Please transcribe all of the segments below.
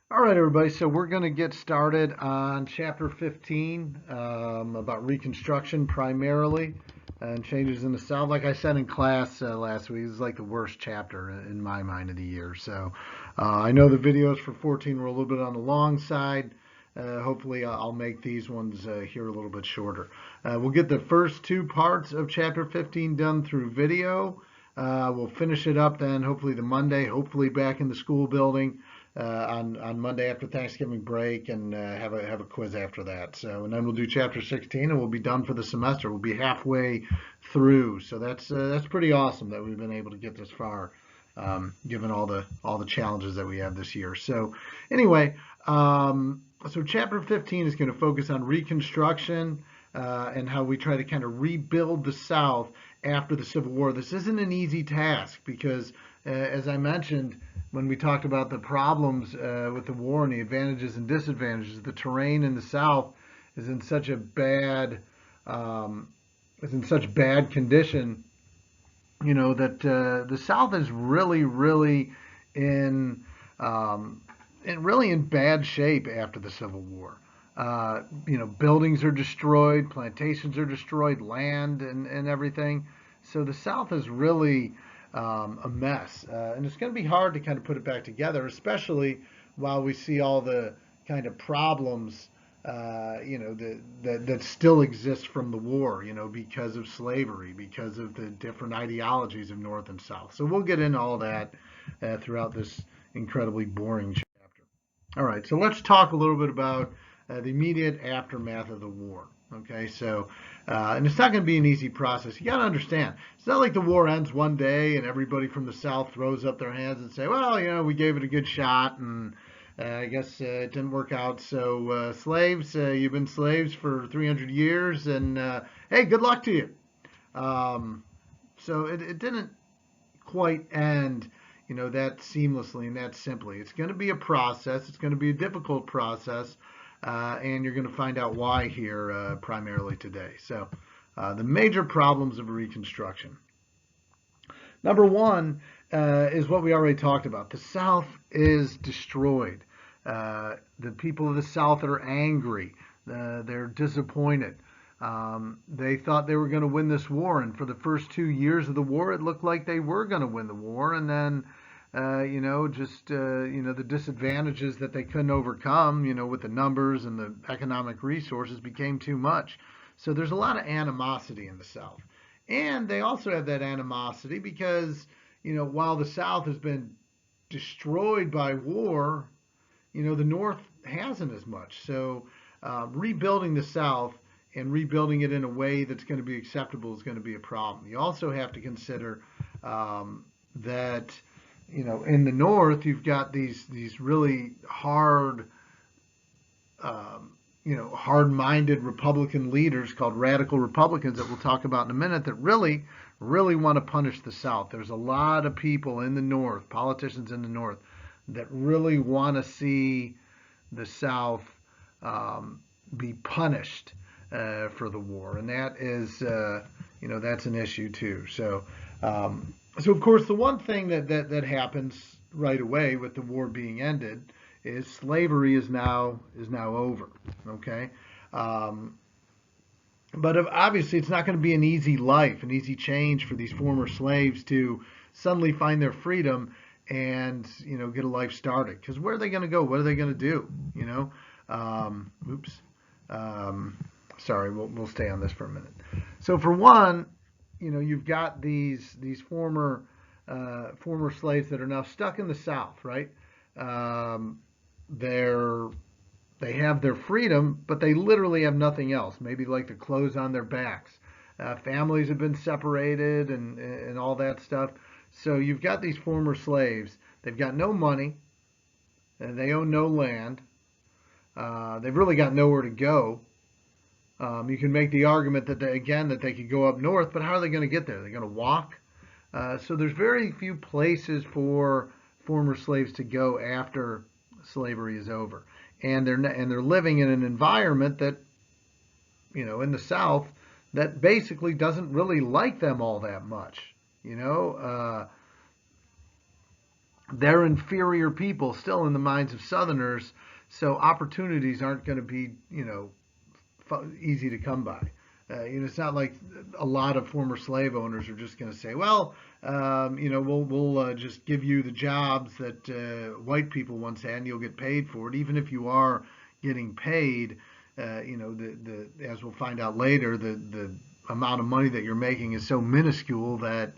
All right, everybody. So we're going to get started on Chapter 15 about Reconstruction primarily and changes in the South. Like I said in class last week, this is like the worst chapter in my mind of the year. So I know the videos for 14 were a little bit on the long side. Hopefully, I'll make these ones here a little bit shorter. We'll get the first two parts of Chapter 15 done through video. We'll finish it up then, hopefully the Monday, hopefully back in the school building on Monday after Thanksgiving break, and have a quiz after that. So, and then we'll do Chapter 16, and we'll be done for the semester. We'll be halfway through. So that's pretty awesome that we've been able to get this far, given all the challenges that we have this year. So, anyway, so Chapter 15 is going to focus on Reconstruction. And how we try to kind of rebuild the South after the Civil War. This isn't an easy task because, as I mentioned when we talked about the problems with the war and the advantages and disadvantages, the terrain in the South is in such a bad is in such bad condition, that the South is really in really in bad shape after the Civil War. Buildings are destroyed, plantations are destroyed, land and everything. So the South is really a mess, and it's going to be hard to kind of put it back together, especially while we see all the kind of problems, that still exist from the war, because of slavery, because of the different ideologies of North and South. So we'll get into all that throughout this incredibly boring chapter. All right, so let's talk a little bit about the immediate aftermath of the war. Okay, so, and it's not going to be an easy process. You got to understand, it's not like the war ends one day and everybody from the South throws up their hands and say, well, we gave it a good shot and I guess it didn't work out. So, slaves, you've been slaves for 300 years and hey, good luck to you. Um, so it didn't quite end, that seamlessly and that simply. It's going to be a process. It's going to be a difficult process, and you're going to find out why here primarily today. So, the major problems of Reconstruction. Number one is what we already talked about. The South is destroyed. The people of the South are angry. They're disappointed. They thought they were going to win this war, and for the first 2 years of the war, it looked like they were going to win the war, and then, the disadvantages that they couldn't overcome, with the numbers and the economic resources became too much. So there's a lot of animosity in the South, and they also have that animosity because, while the South has been destroyed by war, the North hasn't as much. So rebuilding the South and rebuilding it in a way that's going to be acceptable is going to be a problem. You also have to consider that in the North you've got these really hard-minded Republican leaders called radical Republicans that we'll talk about in a minute that really want to punish the South. There's a lot of people in the North, politicians in the North, that really want to see the South be punished for the war, and that is, that's an issue too. So of course, the one thing that happens right away with the war being ended is slavery is now over. Okay, but obviously it's not going to be an easy life, an easy change for these former slaves to suddenly find their freedom and get a life started. Because where are they going to go? What are they going to do? Oops. Sorry, we'll stay on this for a minute. So for one, you've got these former slaves that are now stuck in the South, right? They're they have their freedom, but they literally have nothing else. Maybe like the clothes on their backs. Families have been separated and all that stuff. So you've got these former slaves. They've got no money, and they own no land. They've really got nowhere to go. You can make the argument that they could go up north, but how are they going to get there? They're going to walk. So there's very few places for former slaves to go after slavery is over, and they're living in an environment that, in the South, that basically doesn't really like them all that much. they're inferior people still in the minds of Southerners, so opportunities aren't going to be, easy to come by. It's not like a lot of former slave owners are just going to say, well, we'll just give you the jobs that white people once had, and you'll get paid for it, even if you are getting paid. The as we'll find out later, the amount of money that you're making is so minuscule that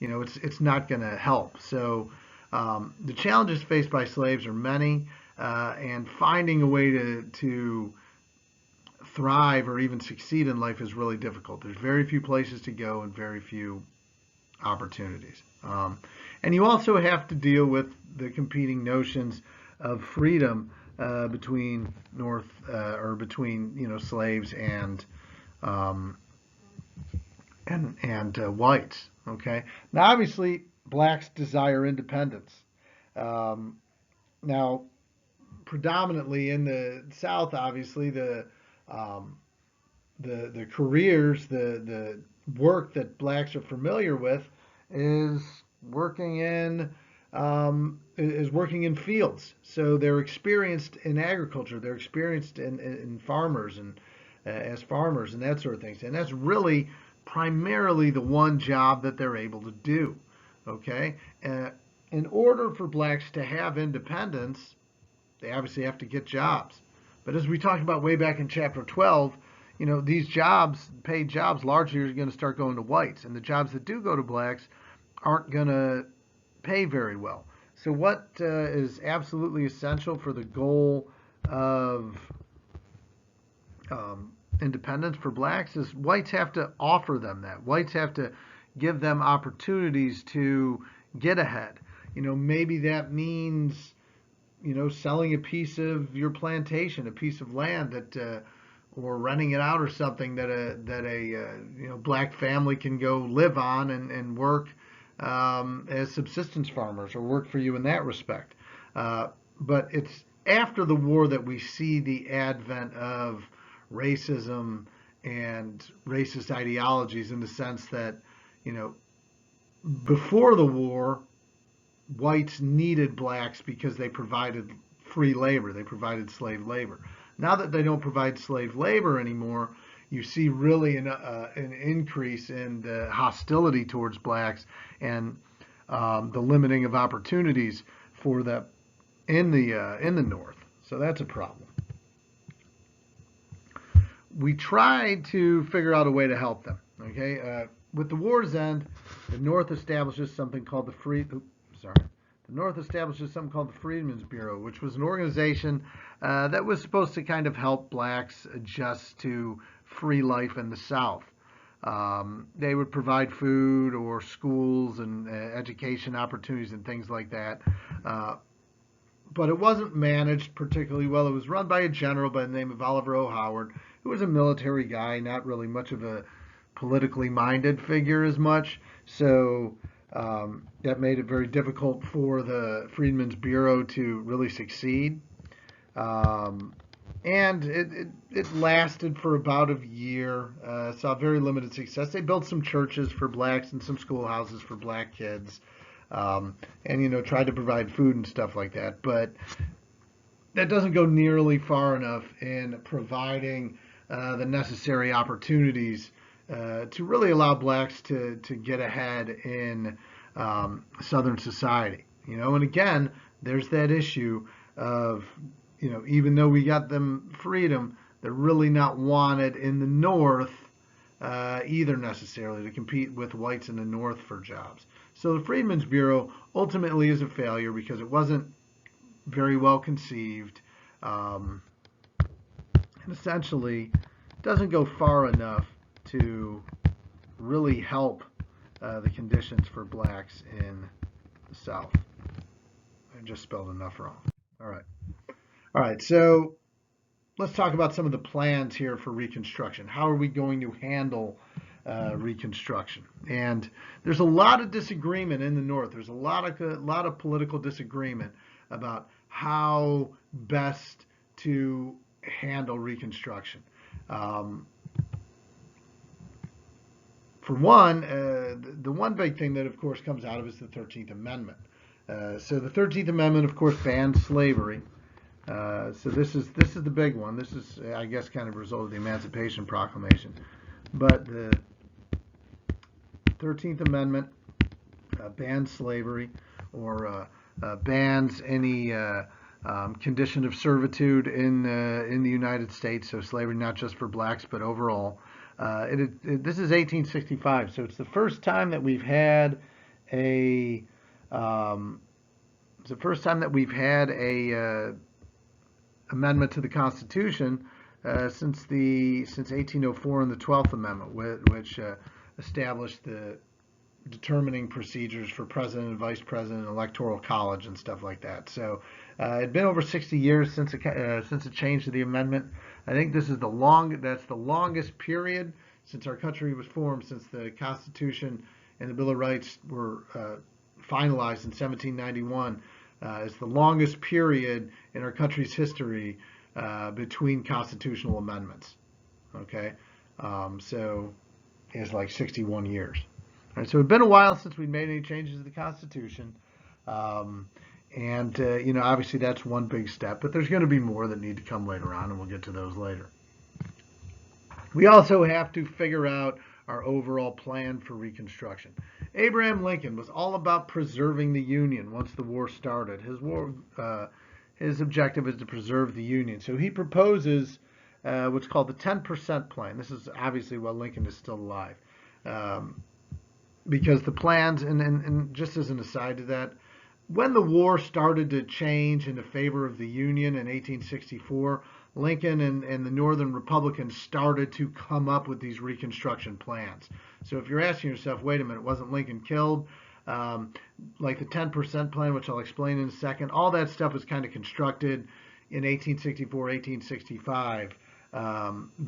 it's not going to help. So the challenges faced by slaves are many, and finding a way to thrive or even succeed in life is really difficult. There's very few places to go and very few opportunities. And you also have to deal with the competing notions of freedom between slaves and whites. Okay. Now, obviously, blacks desire independence. Um, Now, predominantly in the South, obviously um, the careers, the work that blacks are familiar with is working in fields. So they're experienced in agriculture. They're experienced in farmers and as farmers and that sort of things. And that's really primarily the one job that they're able to do. Okay. In order for blacks to have independence, they obviously have to get jobs. But as we talked about way back in chapter 12, these jobs, paid jobs, largely are going to start going to whites. And the jobs that do go to blacks aren't going to pay very well. So what is absolutely essential for the goal of independence for blacks is whites have to offer them that. Whites have to give them opportunities to get ahead. Maybe that means selling a piece of your plantation, a piece of land that, or renting it out or something that a black family can go live on and work as subsistence farmers or work for you in that respect. But it's after the war that we see the advent of racism and racist ideologies in the sense that, before the war, whites needed blacks because they provided free labor, they provided slave labor. Now that they don't provide slave labor anymore, you see really an increase in the hostility towards blacks and the limiting of opportunities for them in the North. So that's a problem. We tried to figure out a way to help them. Okay, with the war's end, the North establishes something called the North establishes something called the Freedmen's Bureau, which was an organization that was supposed to kind of help blacks adjust to free life in the South. They would provide food or schools and education opportunities and things like that. But it wasn't managed particularly well. It was run by a general by the name of Oliver O. Howard, who was a military guy, not really much of a politically minded figure as much. So that made it very difficult for the Freedmen's Bureau to really succeed. And it lasted for about a year, saw very limited success. They built some churches for blacks and some schoolhouses for black kids, and tried to provide food and stuff like that. But that doesn't go nearly far enough in providing the necessary opportunities to really allow blacks to get ahead in Southern society. And again, there's that issue of, even though we got them freedom, they're really not wanted in the North either necessarily to compete with whites in the North for jobs. So the Freedmen's Bureau ultimately is a failure because it wasn't very well conceived, and essentially doesn't go far enough to really help the conditions for blacks in the South. I just spelled enough wrong. All right. So let's talk about some of the plans here for Reconstruction. How are we going to handle Reconstruction? And there's a lot of disagreement in the North. There's a lot of political disagreement about how best to handle Reconstruction. For one, the one big thing that, of course, comes out of it is the 13th Amendment. So the 13th Amendment, of course, bans slavery. So this is the big one. This is, I guess, kind of a result of the Emancipation Proclamation. But the 13th Amendment bans slavery, or bans any condition of servitude in the United States. So slavery not just for blacks but overall. This is 1865, so it's the first time that we've had a amendment to the Constitution since 1804 and the 12th Amendment, which established the determining procedures for president and vice president, electoral college, and stuff like that. So it'd been over 60 years since a change to the amendment. I think that's the longest period since our country was formed, since the Constitution and the Bill of Rights were finalized in 1791. It's the longest period in our country's history between constitutional amendments. Okay, so it's like 61 years. All right, so it's been a while since we made any changes to the Constitution, and obviously that's one big step. But there's going to be more that need to come later on, and we'll get to those later. We also have to figure out our overall plan for Reconstruction. Abraham Lincoln was all about preserving the Union once the war started. His objective is to preserve the Union. So he proposes what's called the 10% plan. This is obviously while Lincoln is still alive. Because the plans, and just as an aside to that, when the war started to change in the favor of the Union in 1864, Lincoln and the Northern Republicans started to come up with these Reconstruction plans. So if you're asking yourself, wait a minute, wasn't Lincoln killed? Like the 10% plan, which I'll explain in a second, all that stuff was kind of constructed in 1864, 1865,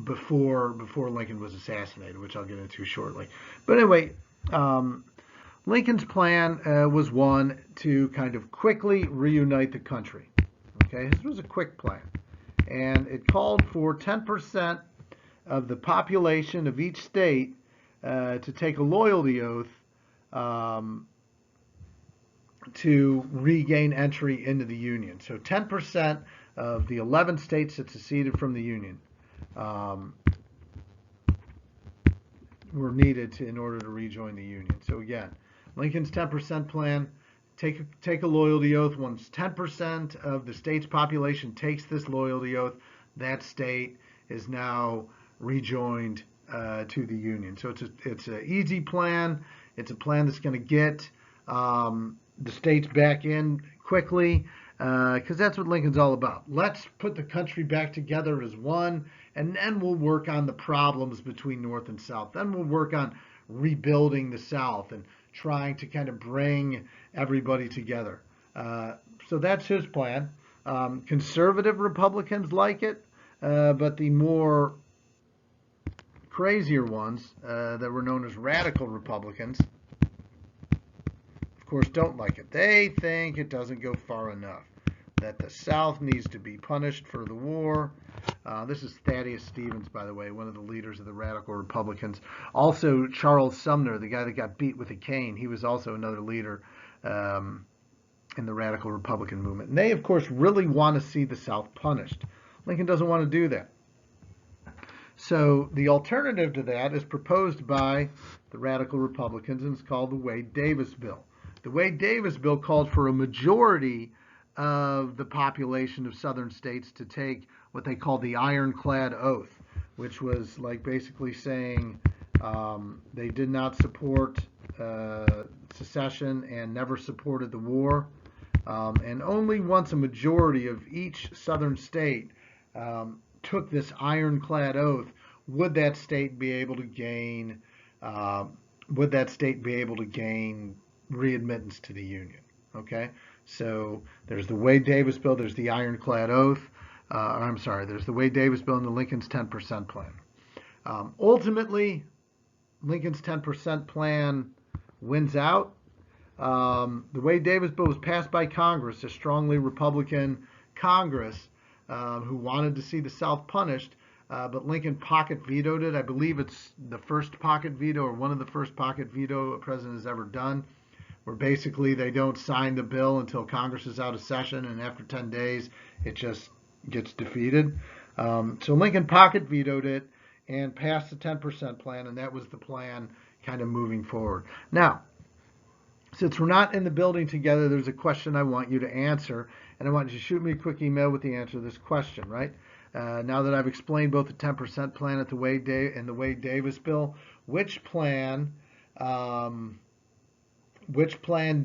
before Lincoln was assassinated, which I'll get into shortly. But anyway, Lincoln's plan was one to kind of quickly reunite the country. Okay, this was a quick plan. And it called for 10% of the population of each state to take a loyalty oath to regain entry into the Union. So 10% of the 11 states that seceded from the Union were needed in order to rejoin the Union. So again, Lincoln's 10% plan. Take a loyalty oath. Once 10% of the state's population takes this loyalty oath, that state is now rejoined to the Union. So it's an easy plan. It's a plan that's going to get the states back in quickly, because that's what Lincoln's all about. Let's put the country back together as one, and then we'll work on the problems between North and South. Then we'll work on rebuilding the South and trying to kind of bring everybody together. So that's his plan. Conservative Republicans like it, but the more crazier ones that were known as radical Republicans, of course, don't like it. They think it doesn't go far enough, that the South needs to be punished for the war. This is Thaddeus Stevens, by the way, one of the leaders of the radical Republicans. Also, Charles Sumner, the guy that got beat with a cane, he was also another leader in the radical Republican movement. And they, of course, really want to see the South punished. Lincoln doesn't want to do that. So the alternative to that is proposed by the radical Republicans, and it's called the Wade-Davis Bill. The Wade-Davis Bill called for a majority of the population of southern states to take what they called the ironclad oath, which was like basically saying they did not support secession and never supported the war. And only once a majority of each southern state took this ironclad oath would that state be able to gain readmittance to the Union. Okay, so there's the Wade-Davis Bill, there's the ironclad oath. There's the Wade-Davis Bill and the Lincoln's 10% plan. Ultimately, Lincoln's 10% plan wins out. The Wade-Davis Bill was passed by Congress, a strongly Republican Congress who wanted to see the South punished, but Lincoln pocket vetoed it. I believe it's the first pocket veto, or one of the first pocket veto a president has ever done. where basically they don't sign the bill until Congress is out of session, and after 10 days, it just gets defeated. So Lincoln pocket vetoed it and passed the 10% plan, and that was the plan kind of moving forward. Now, since we're not in the building together, there's a question I want you to answer, and I want you to shoot me a quick email with the answer to this question, right? Now that I've explained both the 10% plan at the and the Wade Davis bill, which plan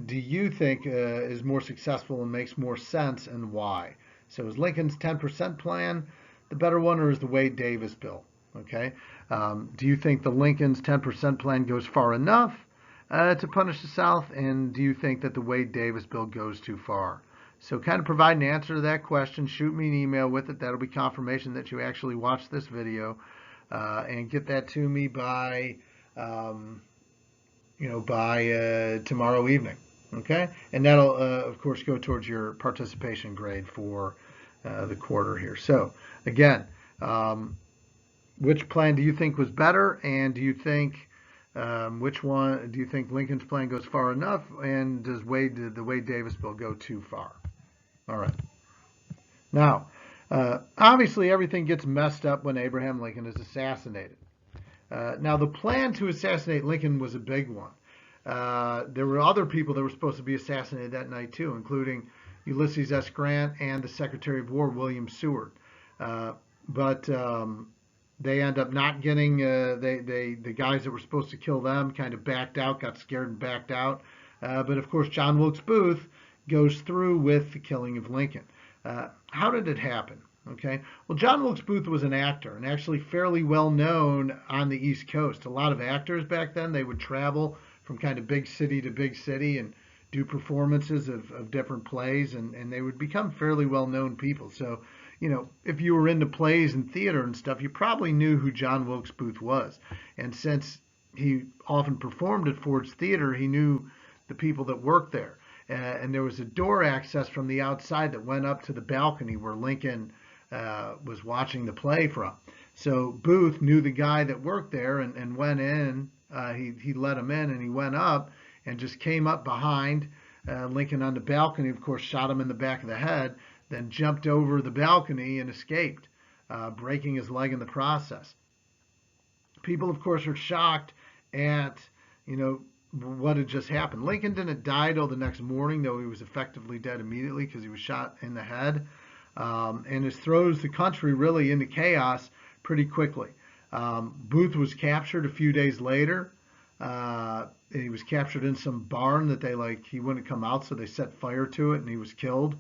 do you think is more successful and makes more sense, and why? So is Lincoln's 10% plan the better one, or is the Wade Davis bill? Okay. Do you think the Lincoln's 10% plan goes far enough to punish the South, and do you think that the Wade Davis bill goes too far? So kind of provide an answer to that question. Shoot me an email with it. That'll be confirmation that you actually watched this video, and get that to me by tomorrow evening. Okay, and that'll of course go towards your participation grade for the quarter here. So again, which plan do you think was better, and do you think which one do you think Lincoln's plan goes far enough, and does the Wade Davis bill go too far? All right. Now, obviously everything gets messed up when Abraham Lincoln is assassinated. Now, the plan to assassinate Lincoln was a big one. There were other people that were supposed to be assassinated that night too, including Ulysses S. Grant and the Secretary of War, William Seward. But they end up not getting, the guys that were supposed to kill them kind of backed out, got scared and backed out. But of course, John Wilkes Booth goes through with the killing of Lincoln. How did it happen? Okay, well, John Wilkes Booth was an actor, and actually fairly well known on the East Coast. A lot of actors back then, they would travel from kind of big city to big city and do performances of different plays, and they would become fairly well-known people. So, if you were into plays and theater and stuff, you probably knew who John Wilkes Booth was. And since he often performed at Ford's Theater, he knew the people that worked there. And there was a door access from the outside that went up to the balcony where Lincoln was watching the play from. So Booth knew the guy that worked there and went in. He let him in, and he went up and just came up behind Lincoln on the balcony, of course, shot him in the back of the head, then jumped over the balcony and escaped, breaking his leg in the process. People, of course, are shocked at, what had just happened. Lincoln didn't die till the next morning, though he was effectively dead immediately because he was shot in the head. And this throws the country really into chaos pretty quickly. Booth was captured a few days later. He was captured in some barn that he wouldn't come out, so they set fire to it, and he was killed.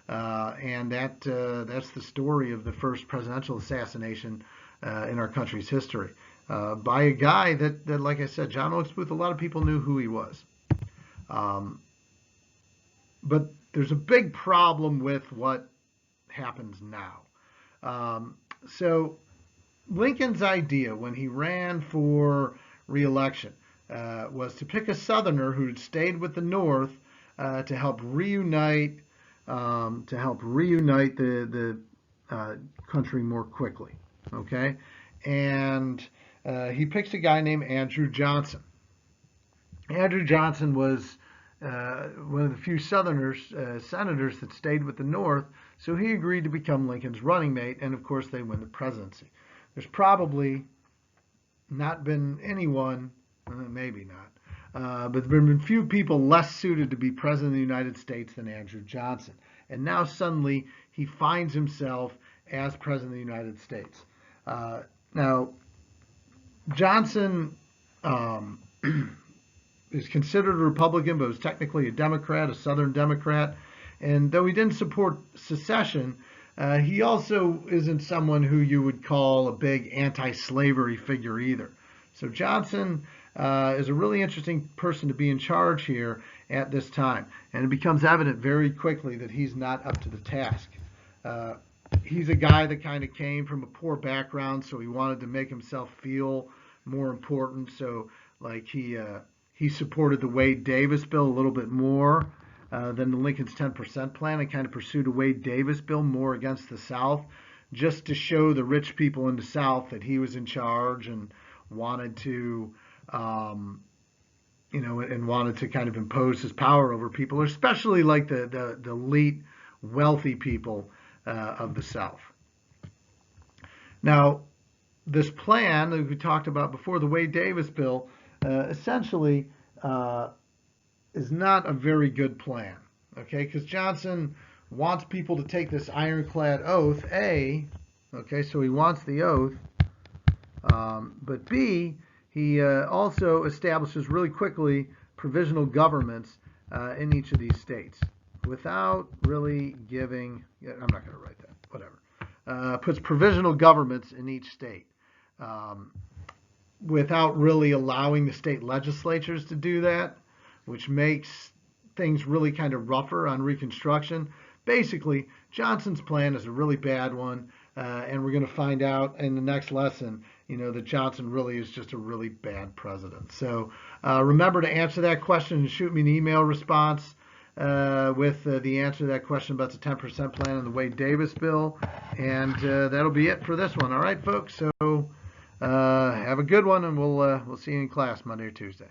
And that's the story of the first presidential assassination in our country's history, by a guy that, like I said, John Wilkes Booth, a lot of people knew who he was. But there's a big problem with what happens now. So Lincoln's idea when he ran for re-election was to pick a Southerner who had stayed with the North to help reunite the country more quickly. Okay, and he picks a guy named Andrew Johnson. Andrew Johnson was one of the few Southerners, senators that stayed with the North, so he agreed to become Lincoln's running mate, and of course they win the presidency. There's probably not been anyone, maybe not, but there have been few people less suited to be president of the United States than Andrew Johnson. And now suddenly he finds himself as president of the United States. Now, Johnson is considered a Republican, but was technically a Democrat, a Southern Democrat. And though he didn't support secession, he also isn't someone who you would call a big anti-slavery figure either. So Johnson is a really interesting person to be in charge here at this time. And it becomes evident very quickly that he's not up to the task. He's a guy that kind of came from a poor background, so he wanted to make himself feel more important. So like he supported the Wade Davis bill a little bit more than the Lincoln's 10% plan, and kind of pursued a Wade Davis bill more against the South, just to show the rich people in the South that he was in charge and wanted to and wanted to kind of impose his power over people, especially like the elite, wealthy people of the South. Now, this plan that we talked about before, the Wade-Davis bill, essentially is not a very good plan, okay? Because Johnson wants people to take this ironclad oath, A, okay, so he wants the oath, but B, he also establishes really quickly provisional governments in each of these states without really giving, I'm not going to write that, whatever. Puts provisional governments in each state without really allowing the state legislatures to do that, which makes things really kind of rougher on Reconstruction. Basically, Johnson's plan is a really bad one, and we're going to find out in the next lesson, that Johnson really is just a really bad president. So remember to answer that question and shoot me an email response with the answer to that question about the 10% plan and the Wade-Davis bill. And that'll be it for this one. All right, folks. So have a good one, and we'll see you in class Monday or Tuesday.